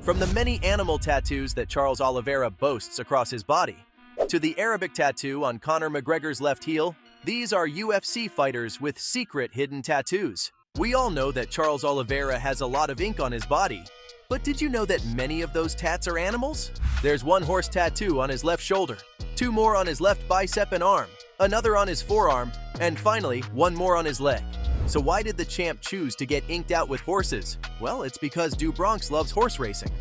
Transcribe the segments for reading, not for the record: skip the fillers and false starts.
From the many animal tattoos that Charles Oliveira boasts across his body, to the Arabic tattoo on Conor McGregor's left heel, these are UFC fighters with secret hidden tattoos. We all know that Charles Oliveira has a lot of ink on his body, but did you know that many of those tats are animals? There's one horse tattoo on his left shoulder, two more on his left bicep and arm, another on his forearm, and finally, one more on his leg. So why did the champ choose to get inked out with horses? Well, it's because Du Bronx loves horse racing.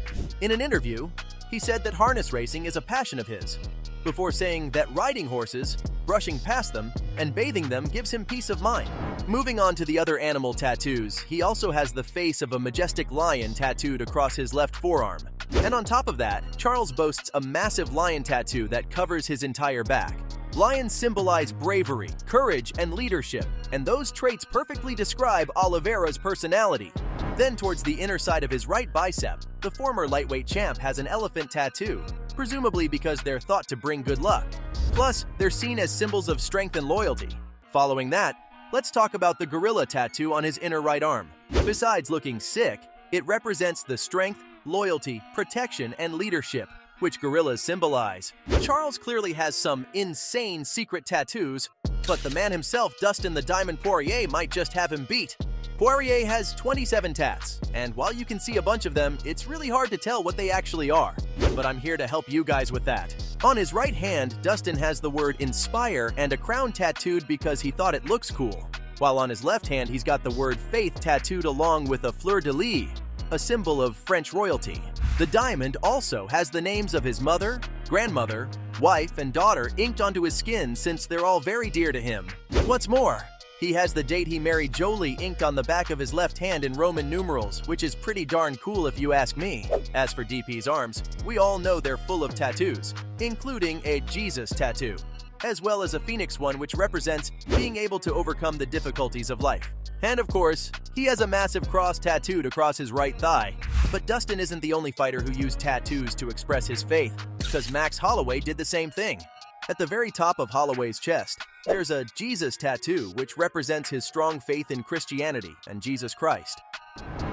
In an interview, he said that harness racing is a passion of his, before saying that riding horses, brushing past them, and bathing them gives him peace of mind. Moving on to the other animal tattoos, he also has the face of a majestic lion tattooed across his left forearm. And on top of that, Charles boasts a massive lion tattoo that covers his entire back. Lions symbolize bravery, courage, and leadership, and those traits perfectly describe Oliveira's personality. Then towards the inner side of his right bicep, the former lightweight champ has an elephant tattoo, presumably because they're thought to bring good luck. Plus, they're seen as symbols of strength and loyalty. Following that, let's talk about the gorilla tattoo on his inner right arm. Besides looking sick, it represents the strength, loyalty, protection, and leadership which gorillas symbolize. Charles clearly has some insane secret tattoos, but the man himself, Dustin the Diamond Poirier, might just have him beat. Poirier has 27 tats, and while you can see a bunch of them, it's really hard to tell what they actually are. But I'm here to help you guys with that. On his right hand, Dustin has the word inspire and a crown tattooed because he thought it looks cool. While on his left hand, he's got the word faith tattooed along with a fleur-de-lis, a symbol of French royalty. The diamond also has the names of his mother, grandmother, wife, and daughter inked onto his skin since they're all very dear to him. What's more, he has the date he married Jolie inked on the back of his left hand in Roman numerals, which is pretty darn cool if you ask me. As for DP's arms, we all know they're full of tattoos, including a Jesus tattoo, as well as a phoenix one which represents being able to overcome the difficulties of life. And of course, he has a massive cross tattooed across his right thigh. But Dustin isn't the only fighter who used tattoos to express his faith, because Max Holloway did the same thing. At the very top of Holloway's chest, there's a Jesus tattoo which represents his strong faith in Christianity and Jesus Christ.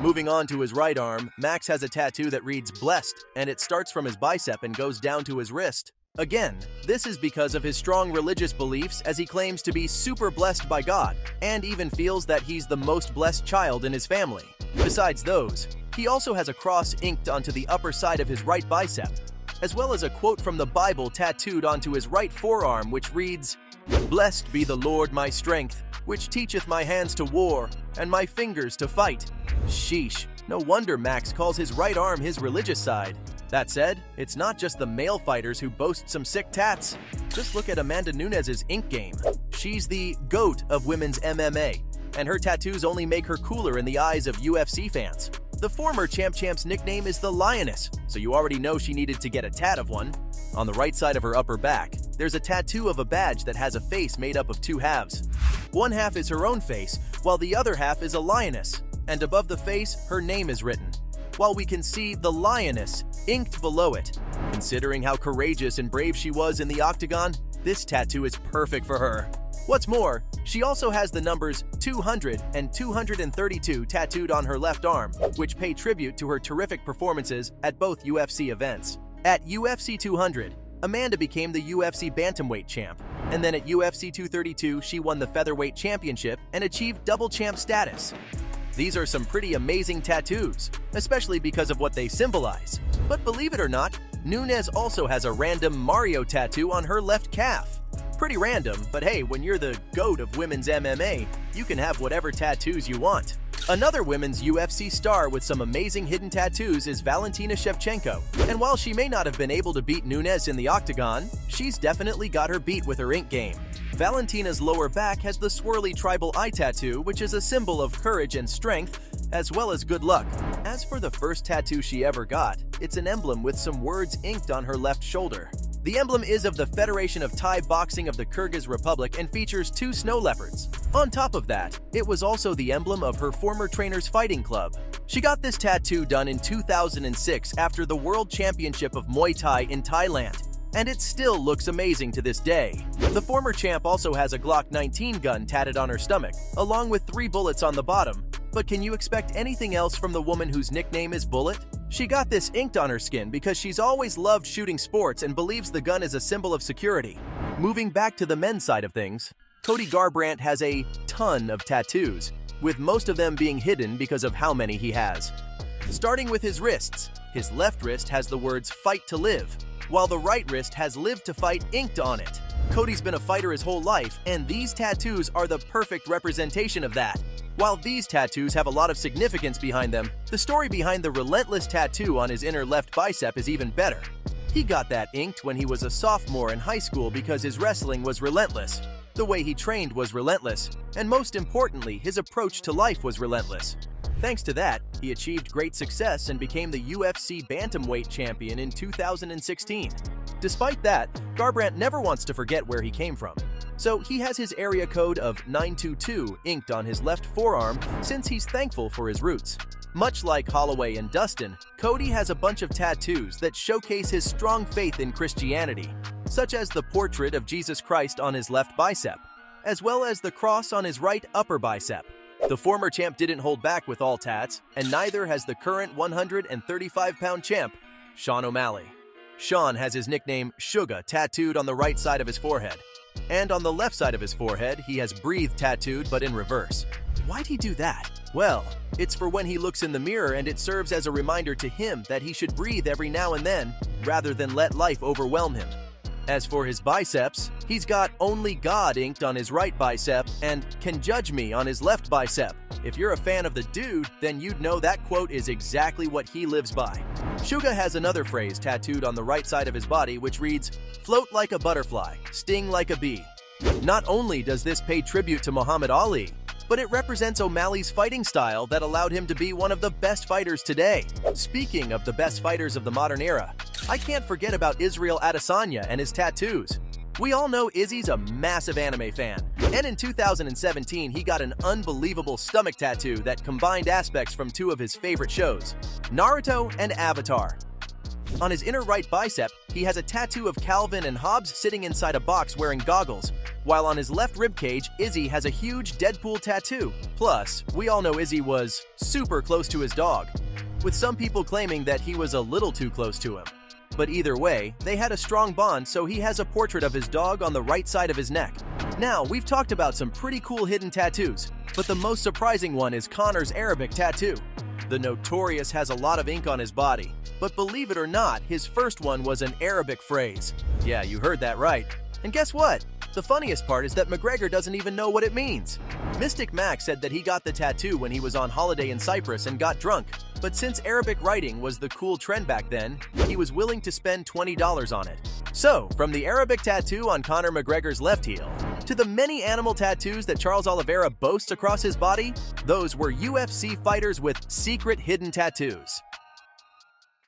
Moving on to his right arm, Max has a tattoo that reads blessed, and it starts from his bicep and goes down to his wrist. Again, this is because of his strong religious beliefs, as he claims to be super blessed by God, and even feels that he's the most blessed child in his family. Besides those, he also has a cross inked onto the upper side of his right bicep, as well as a quote from the Bible tattooed onto his right forearm which reads, "Blessed be the Lord my strength, which teacheth my hands to war, and my fingers to fight." Sheesh, no wonder Max calls his right arm his religious side. That said, it's not just the male fighters who boast some sick tats. Just look at Amanda Nunes's ink game. She's the GOAT of women's MMA, and her tattoos only make her cooler in the eyes of UFC fans. The former champ's nickname is the Lioness, so you already know she needed to get a tat of one. On the right side of her upper back, there's a tattoo of a badge that has a face made up of two halves. One half is her own face, while the other half is a lioness, and above the face, her name is written, while we can see the Lioness inked below it. Considering how courageous and brave she was in the octagon, this tattoo is perfect for her. What's more, she also has the numbers 200 and 232 tattooed on her left arm, which pay tribute to her terrific performances at both UFC events. At UFC 200, Amanda became the UFC Bantamweight champ, and then at UFC 232, she won the Featherweight Championship and achieved double champ status. These are some pretty amazing tattoos, especially because of what they symbolize. But believe it or not, Nunes also has a random Mario tattoo on her left calf. Pretty random, but hey, when you're the GOAT of women's MMA, you can have whatever tattoos you want. Another women's UFC star with some amazing hidden tattoos is Valentina Shevchenko, and while she may not have been able to beat Nunes in the octagon, she's definitely got her beat with her ink game. Valentina's lower back has the swirly tribal eye tattoo, which is a symbol of courage and strength, as well as good luck. As for the first tattoo she ever got, it's an emblem with some words inked on her left shoulder. The emblem is of the Federation of Thai Boxing of the Kyrgyz Republic and features two snow leopards. On top of that, it was also the emblem of her former trainer's fighting club. She got this tattoo done in 2006 after the World Championship of Muay Thai in Thailand, and it still looks amazing to this day. The former champ also has a Glock 19 gun tatted on her stomach, along with 3 bullets on the bottom, But can you expect anything else from the woman whose nickname is Bullet? She got this inked on her skin because she's always loved shooting sports and believes the gun is a symbol of security. Moving back to the men's side of things, Cody Garbrandt has a ton of tattoos, with most of them being hidden because of how many he has. Starting with his wrists, his left wrist has the words "Fight to Live," while the right wrist has "Live to Fight" inked on it. Cody's been a fighter his whole life, and these tattoos are the perfect representation of that. While these tattoos have a lot of significance behind them, the story behind the relentless tattoo on his inner left bicep is even better. He got that inked when he was a sophomore in high school because his wrestling was relentless. The way he trained was relentless, and most importantly, his approach to life was relentless. Thanks to that, he achieved great success and became the UFC bantamweight champion in 2016. Despite that, Garbrandt never wants to forget where he came from. So he has his area code of 922 inked on his left forearm since he's thankful for his roots. Much like Holloway and Dustin, Cody has a bunch of tattoos that showcase his strong faith in Christianity, such as the portrait of Jesus Christ on his left bicep, as well as the cross on his right upper bicep. The former champ didn't hold back with all tats, and neither has the current 135-pound champ, Sean O'Malley. Sean has his nickname Suga tattooed on the right side of his forehead, and on the left side of his forehead, he has Breathe tattooed but in reverse. Why'd he do that? Well, it's for when he looks in the mirror, and it serves as a reminder to him that he should breathe every now and then, rather than let life overwhelm him. As for his biceps, he's got Only God inked on his right bicep and Can Judge Me on his left bicep. If you're a fan of the dude, then you'd know that quote is exactly what he lives by. Suga has another phrase tattooed on the right side of his body which reads, "Float like a butterfly, sting like a bee." Not only does this pay tribute to Muhammad Ali, but it represents O'Malley's fighting style that allowed him to be one of the best fighters today. Speaking of the best fighters of the modern era, I can't forget about Israel Adesanya and his tattoos. We all know Izzy's a massive anime fan, and in 2017 he got an unbelievable stomach tattoo that combined aspects from two of his favorite shows, Naruto and Avatar. On his inner right bicep, he has a tattoo of Calvin and Hobbes sitting inside a box wearing goggles, while on his left ribcage, Izzy has a huge Deadpool tattoo. Plus, we all know Izzy was super close to his dog, with some people claiming that he was a little too close to him. But either way, they had a strong bond, so he has a portrait of his dog on the right side of his neck. Now, we've talked about some pretty cool hidden tattoos, but the most surprising one is Conor's Arabic tattoo. The Notorious has a lot of ink on his body, but believe it or not, his first one was an Arabic phrase. Yeah, you heard that right. And guess what? The funniest part is that McGregor doesn't even know what it means. Mystic Mac said that he got the tattoo when he was on holiday in Cyprus and got drunk, but since Arabic writing was the cool trend back then, he was willing to spend $20 on it. So, from the Arabic tattoo on Conor McGregor's left heel, to the many animal tattoos that Charles Oliveira boasts across his body, those were UFC fighters with secret hidden tattoos.